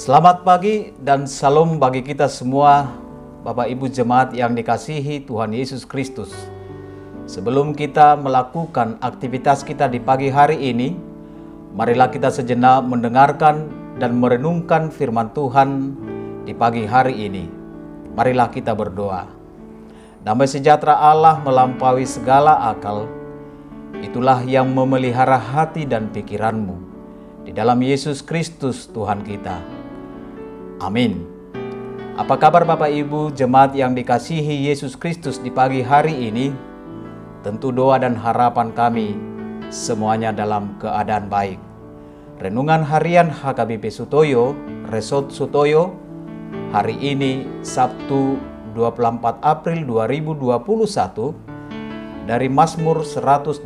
Selamat pagi dan salam bagi kita semua, Bapak Ibu Jemaat yang dikasihi Tuhan Yesus Kristus. Sebelum kita melakukan aktivitas kita di pagi hari ini, marilah kita sejenak mendengarkan dan merenungkan firman Tuhan di pagi hari ini. Marilah kita berdoa. Damai sejahtera Allah melampaui segala akal, itulah yang memelihara hati dan pikiranmu. Di dalam Yesus Kristus Tuhan kita. Amin. Apa kabar Bapak Ibu Jemaat yang dikasihi Yesus Kristus di pagi hari ini? Tentu doa dan harapan kami semuanya dalam keadaan baik. Renungan harian HKBP Sutoyo, Resort Sutoyo, hari ini Sabtu 24 April 2021 dari Mazmur 118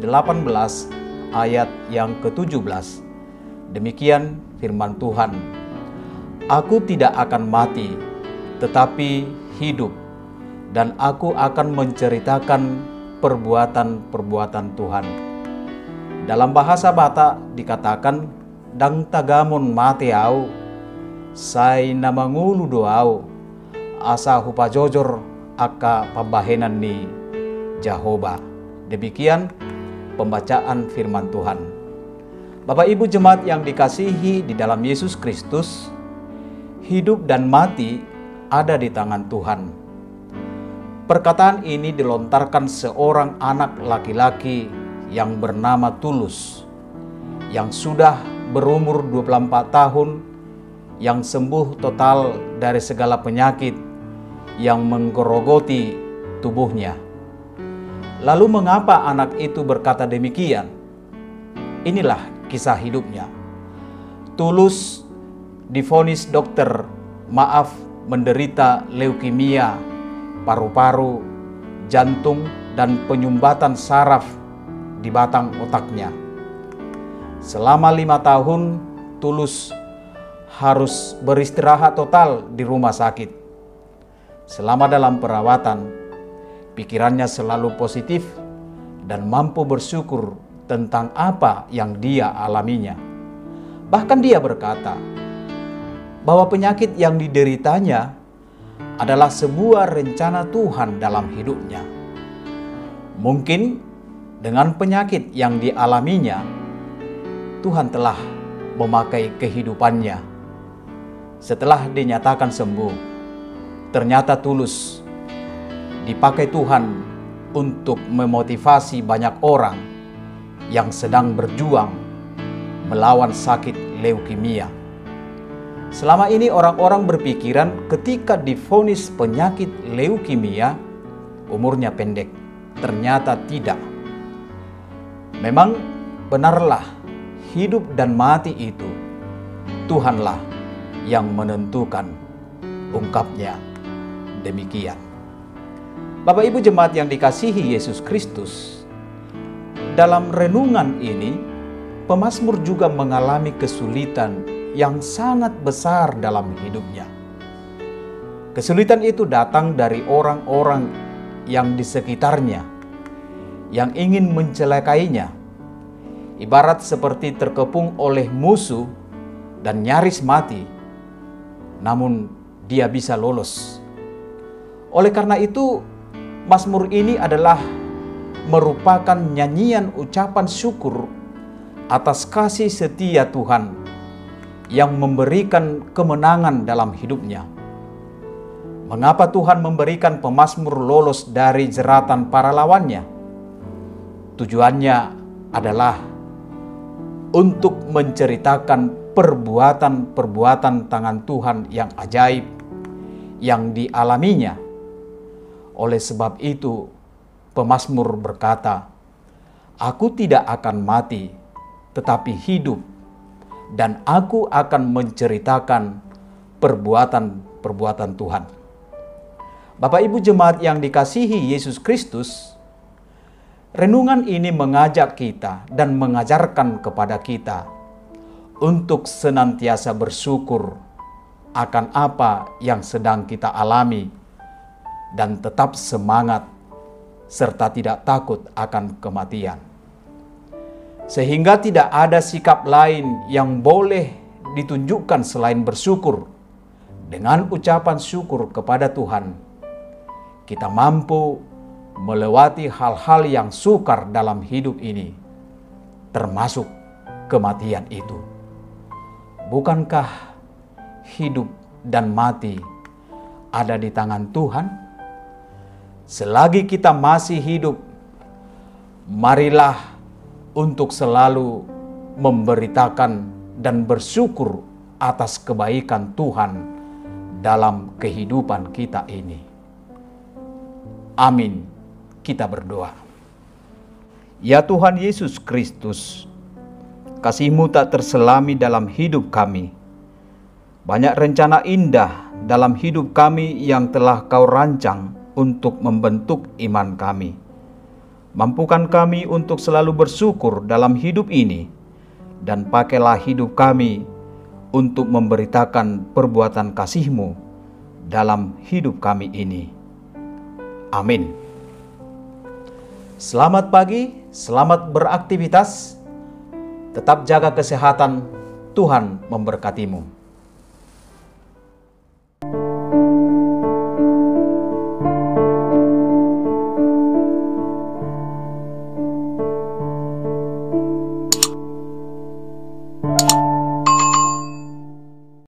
ayat yang ke-17. Demikian firman Tuhan. Aku tidak akan mati, tetapi hidup, dan aku akan menceritakan perbuatan-perbuatan Tuhan. Dalam bahasa Batak dikatakan, dang tagamun mate au, sai namangulu doau, asa hupajojor aka pambahenan ni Jehovah. Demikian pembacaan firman Tuhan. Bapak Ibu Jemaat yang dikasihi di dalam Yesus Kristus, hidup dan mati ada di tangan Tuhan. Perkataan ini dilontarkan seorang anak laki-laki yang bernama Tulus, yang sudah berumur 24 tahun, yang sembuh total dari segala penyakit yang menggerogoti tubuhnya. Lalu mengapa anak itu berkata demikian? Inilah kisah hidupnya. Tulus divonis dokter menderita leukemia, paru-paru, jantung, dan penyumbatan saraf di batang otaknya. Selama 5 tahun, Tulus harus beristirahat total di rumah sakit. Selama dalam perawatan, pikirannya selalu positif dan mampu bersyukur tentang apa yang dia alaminya. Bahkan dia berkata bahwa penyakit yang dideritanya adalah sebuah rencana Tuhan dalam hidupnya. Mungkin dengan penyakit yang dialaminya, Tuhan telah memakai kehidupannya. Setelah dinyatakan sembuh, ternyata Tulus dipakai Tuhan untuk memotivasi banyak orang yang sedang berjuang melawan sakit leukemia. Selama ini orang-orang berpikiran ketika divonis penyakit leukemia, umurnya pendek. Ternyata tidak. Memang benarlah hidup dan mati itu Tuhanlah yang menentukan, ungkapnya demikian. Bapak Ibu Jemaat yang dikasihi Yesus Kristus, dalam renungan ini pemazmur juga mengalami kesulitan yang sangat besar dalam hidupnya. Kesulitan itu datang dari orang-orang yang di sekitarnya yang ingin mencelakainya, ibarat seperti terkepung oleh musuh dan nyaris mati, namun dia bisa lolos. Oleh karena itu, Mazmur ini adalah merupakan nyanyian ucapan syukur atas kasih setia Tuhan yang memberikan kemenangan dalam hidupnya. Mengapa Tuhan memberikan pemazmur lolos dari jeratan para lawannya? Tujuannya adalah untuk menceritakan perbuatan-perbuatan tangan Tuhan yang ajaib yang dialaminya. Oleh sebab itu, pemazmur berkata, "Aku tidak akan mati, tetapi hidup, dan aku akan menceritakan perbuatan-perbuatan Tuhan." Bapak Ibu Jemaat yang dikasihi Yesus Kristus, renungan ini mengajak kita dan mengajarkan kepada kita untuk senantiasa bersyukur akan apa yang sedang kita alami dan tetap semangat serta tidak takut akan kematian. Sehingga tidak ada sikap lain yang boleh ditunjukkan selain bersyukur. Dengan ucapan syukur kepada Tuhan, kita mampu melewati hal-hal yang sukar dalam hidup ini, termasuk kematian itu. Bukankah hidup dan mati ada di tangan Tuhan? Selagi kita masih hidup, marilah untuk selalu memberitakan dan bersyukur atas kebaikan Tuhan dalam kehidupan kita ini. Amin. Kita berdoa. Ya Tuhan Yesus Kristus, kasih-Mu tak terselami dalam hidup kami. Banyak rencana indah dalam hidup kami yang telah Kau rancang untuk membentuk iman kami. Mampukan kami untuk selalu bersyukur dalam hidup ini, dan pakailah hidup kami untuk memberitakan perbuatan kasih-Mu dalam hidup kami ini. Amin. Selamat pagi, selamat beraktivitas, tetap jaga kesehatan, Tuhan memberkatimu.